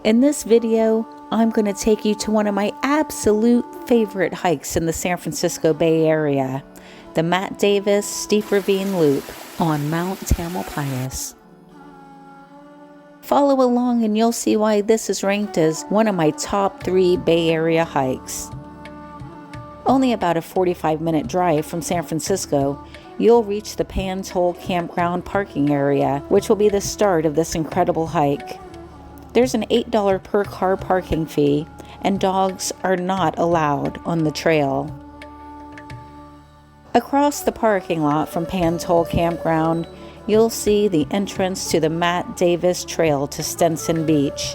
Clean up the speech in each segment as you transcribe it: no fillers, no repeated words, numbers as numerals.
In this video, I'm going to take you to one of my absolute favorite hikes in the San Francisco Bay Area, the Matt Davis Steep Ravine Loop on Mount Tamalpais. Follow along and you'll see why this is ranked as one of my top 3 Bay Area hikes. Only about a 45-minute drive from San Francisco, you'll reach the Pan's Hole Campground parking area, which will be the start of this incredible hike. There's an $8 per car parking fee, and dogs are not allowed on the trail. Across the parking lot from Pan's Hole Campground, you'll see the entrance to the Matt Davis Trail to Stinson Beach.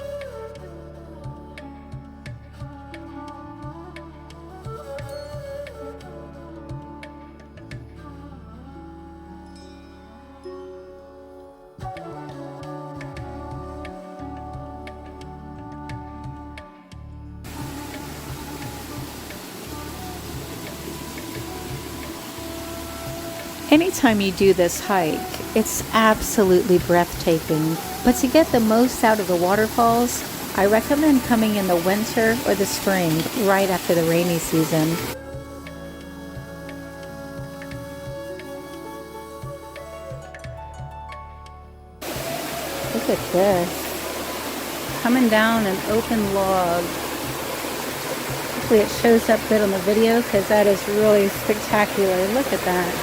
Anytime you do this hike, it's absolutely breathtaking. But to get the most out of the waterfalls, I recommend coming in the winter or the spring, right after the rainy season. Look at this. Coming down an open log. Hopefully it shows up good on the video because that is really spectacular. Look at that.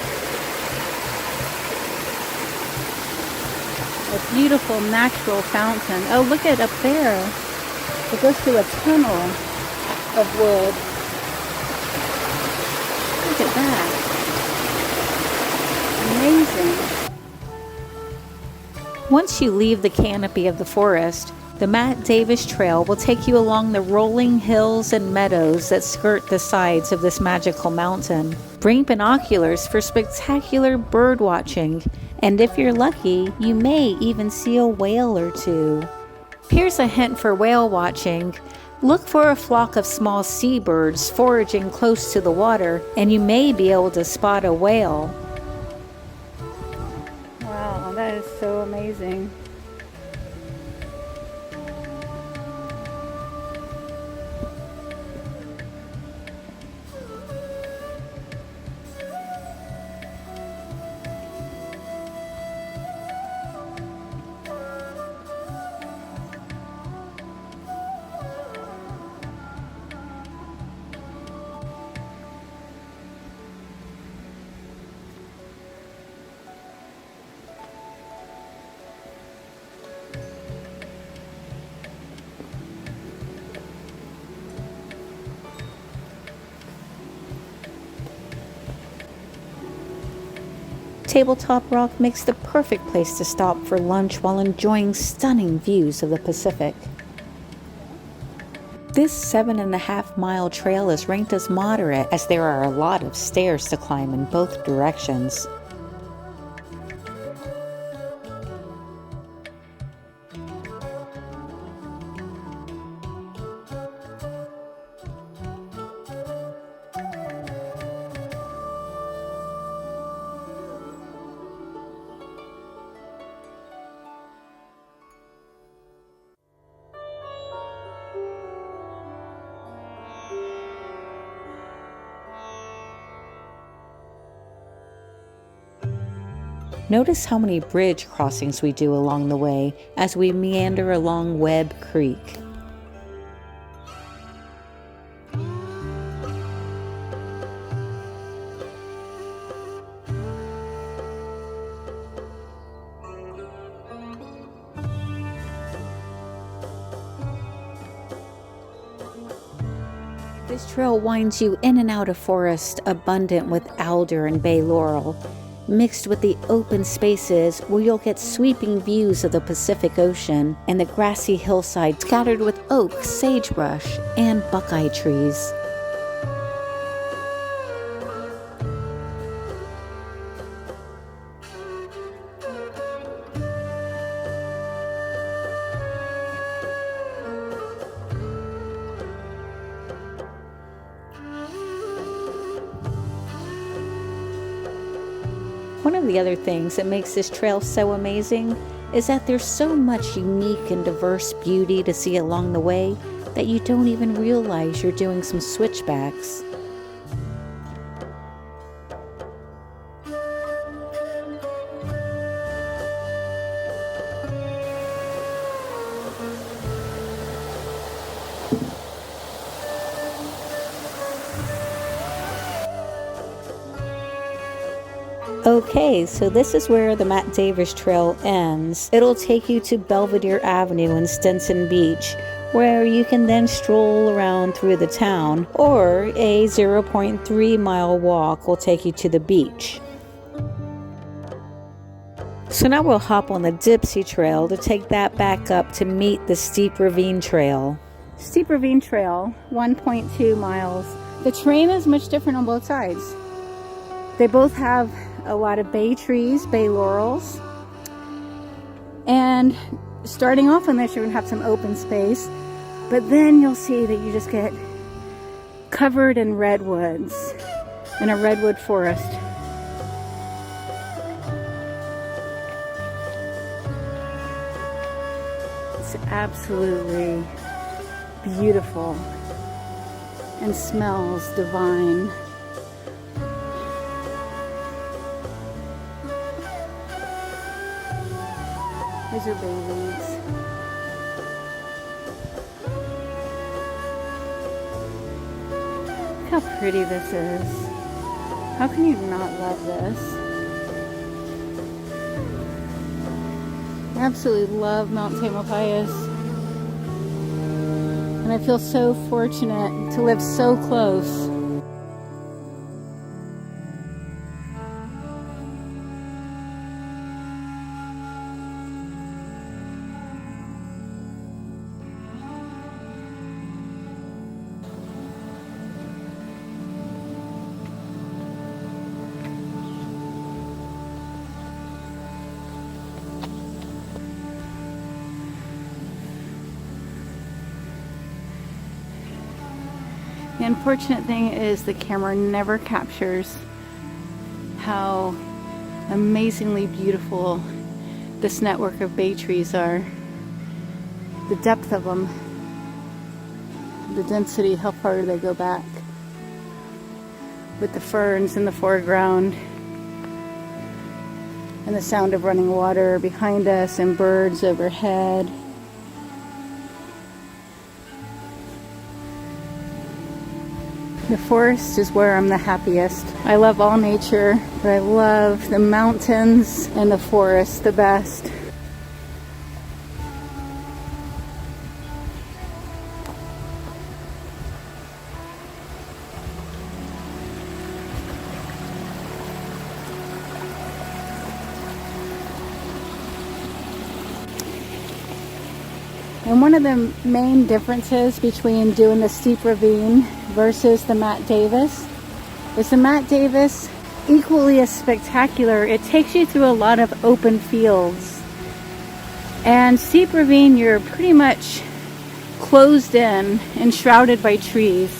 A beautiful natural fountain. Oh, look at up there. It goes through a tunnel of wood. Look at that. Amazing. Once you leave the canopy of the forest, the Matt Davis Trail will take you along the rolling hills and meadows that skirt the sides of this magical mountain. Bring binoculars for spectacular bird watching, and if you're lucky, you may even see a whale or two. Here's a hint for whale watching. Look for a flock of small seabirds foraging close to the water, and you may be able to spot a whale. Wow, that is so amazing. Tabletop Rock makes the perfect place to stop for lunch while enjoying stunning views of the Pacific. This 7.5-mile trail is ranked as moderate as there are a lot of stairs to climb in both directions. Notice how many bridge crossings we do along the way as we meander along Webb Creek. This trail winds you in and out of forest abundant with alder and bay laurel, mixed with the open spaces where you'll get sweeping views of the Pacific Ocean and the grassy hillside scattered with oak, sagebrush, and buckeye trees. One of the other things that makes this trail so amazing is that there's so much unique and diverse beauty to see along the way that you don't even realize you're doing some switchbacks. Okay, so this is where the Matt Davis Trail ends. It'll take you to Belvedere Avenue in Stinson Beach, where you can then stroll around through the town, or a 0.3 mile walk will take you to the beach. So now we'll hop on the Dipsy Trail to take that back up to meet the Steep Ravine Trail. Steep Ravine Trail, 1.2 miles. The terrain is much different on both sides. They both have a lot of bay trees, bay laurels. And starting off on this, you're going to have some open space. But then you'll see that you just get covered in redwoods, in a redwood forest. It's absolutely beautiful and smells divine. These are bay leaves. Look how pretty this is. How can you not love this? I absolutely love Mount Tamalpais. And I feel so fortunate to live so close. The unfortunate thing is the camera never captures how amazingly beautiful this network of bay trees are. The depth of them, the density, how far do they go back? With the ferns in the foreground and the sound of running water behind us and birds overhead. The forest is where I'm the happiest. I love all nature, but I love the mountains and the forest the best. And one of the main differences between doing the Steep Ravine versus the Matt Davis is the Matt Davis, equally as spectacular. It takes you through a lot of open fields. And Steep Ravine, you're pretty much closed in and shrouded by trees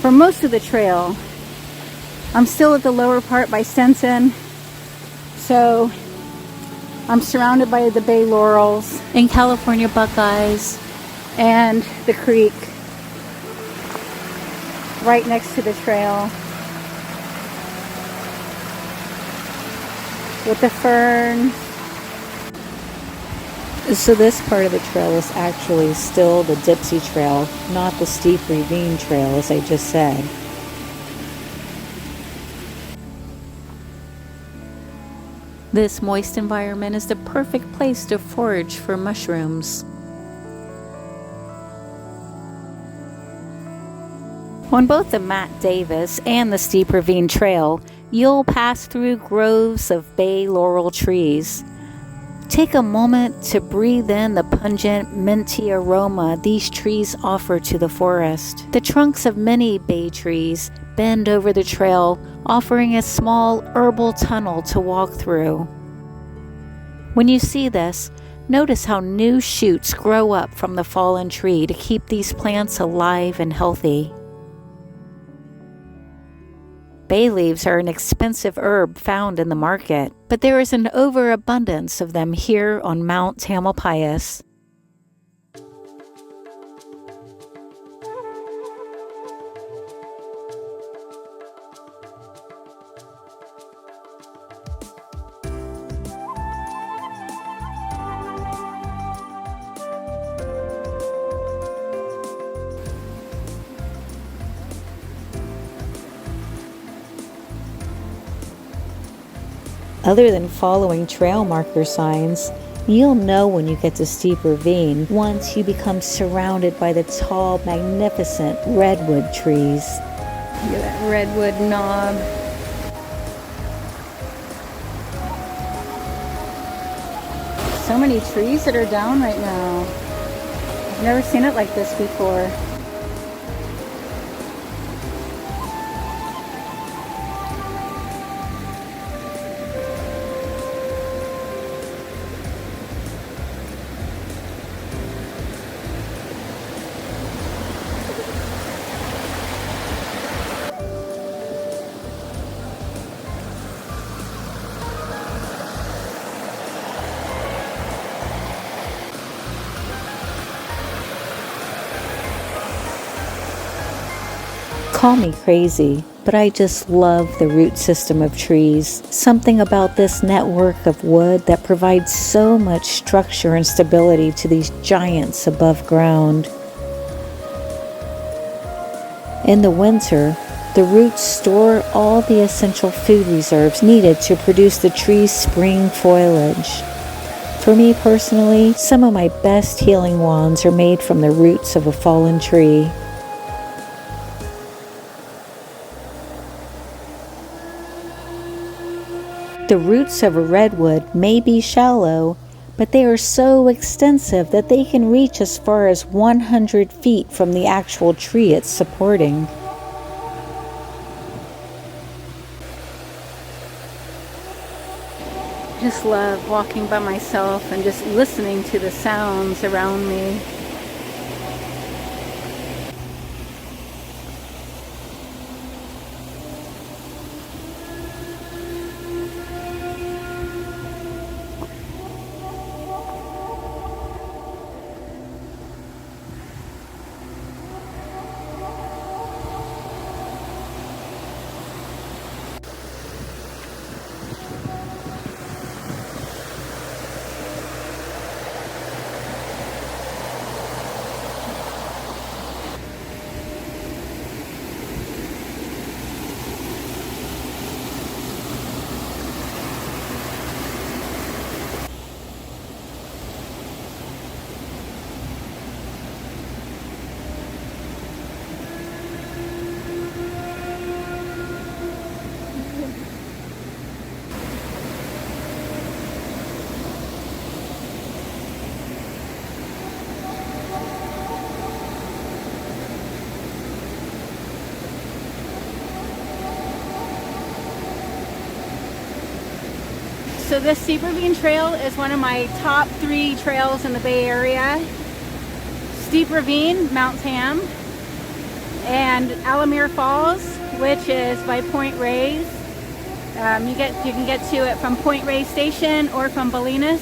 for most of the trail. I'm still at the lower part by Stinson, so I'm surrounded by the bay laurels and California buckeyes and the creek right next to the trail with the ferns. So this part of the trail is actually still the Dipsy Trail, not the Steep Ravine Trail, as I just said. This moist environment is the perfect place to forage for mushrooms. On both the Matt Davis and the Steep Ravine Trail, you'll pass through groves of bay laurel trees. Take a moment to breathe in the pungent, minty aroma these trees offer to the forest. The trunks of many bay trees bend over the trail, offering a small herbal tunnel to walk through. When you see this, notice how new shoots grow up from the fallen tree to keep these plants alive and healthy. Bay leaves are an expensive herb found in the market, but there is an overabundance of them here on Mount Tamalpais. Other than following trail marker signs, you'll know when you get to Steep Ravine once you become surrounded by the tall, magnificent redwood trees. Look at that redwood knob. So many trees that are down right now. I've never seen it like this before. Call me crazy, but I just love the root system of trees. Something about this network of wood that provides so much structure and stability to these giants above ground. In the winter, the roots store all the essential food reserves needed to produce the tree's spring foliage. For me personally, some of my best healing wands are made from the roots of a fallen tree. The roots of a redwood may be shallow, but they are so extensive that they can reach as far as 100 feet from the actual tree it's supporting. I just love walking by myself and just listening to the sounds around me. So this Steep Ravine Trail is one of my top 3 trails in the Bay Area. Steep Ravine, Mount Tam, and Alamere Falls, which is by Point Reyes. You can get to it from Point Reyes Station or from Bolinas.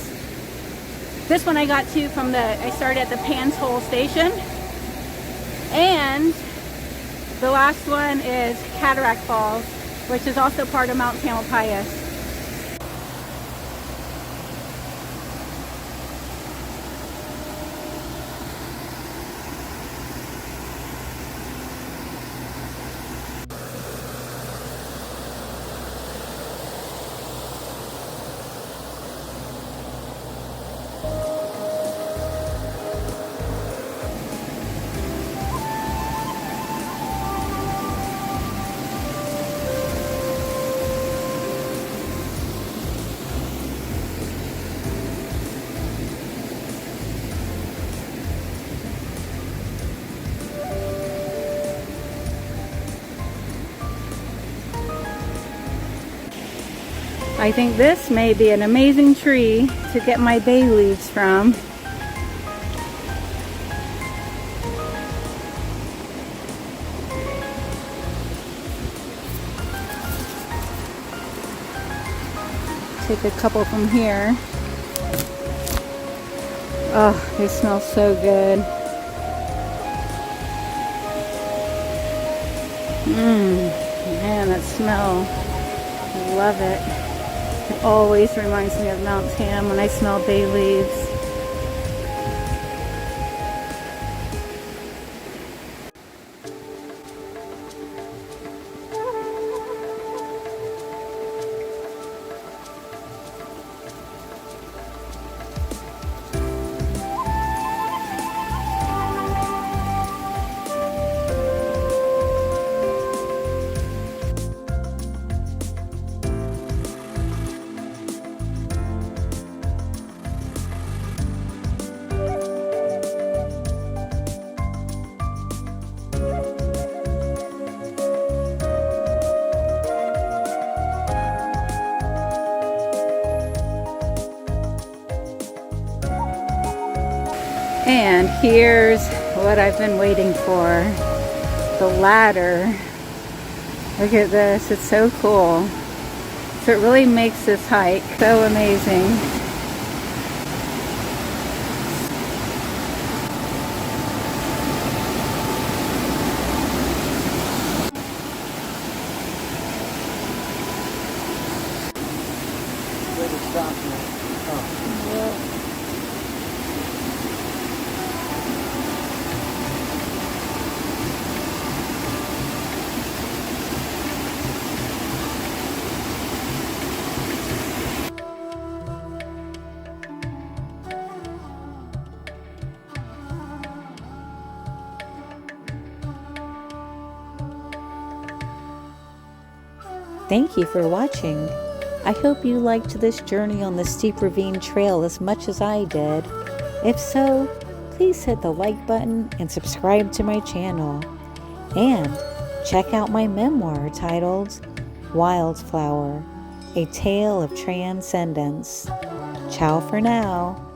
This one I got to from I started at the Pans Hole Station. And the last one is Cataract Falls, which is also part of Mount Tamalpais. I think this may be an amazing tree to get my bay leaves from. take a couple from here. Oh, they smell so good. Man, that smell. I love it. It always reminds me of Mount Tam when I smell bay leaves. And here's what I've been waiting for, the ladder. Look at this, it's so cool. So it really makes this hike so amazing. Thank you for watching. I hope you liked this journey on the Steep Ravine Trail as much as I did. If so, please hit the like button and subscribe to my channel. And check out my memoir titled Wildflower, A Tale of Transcendence. Ciao for now.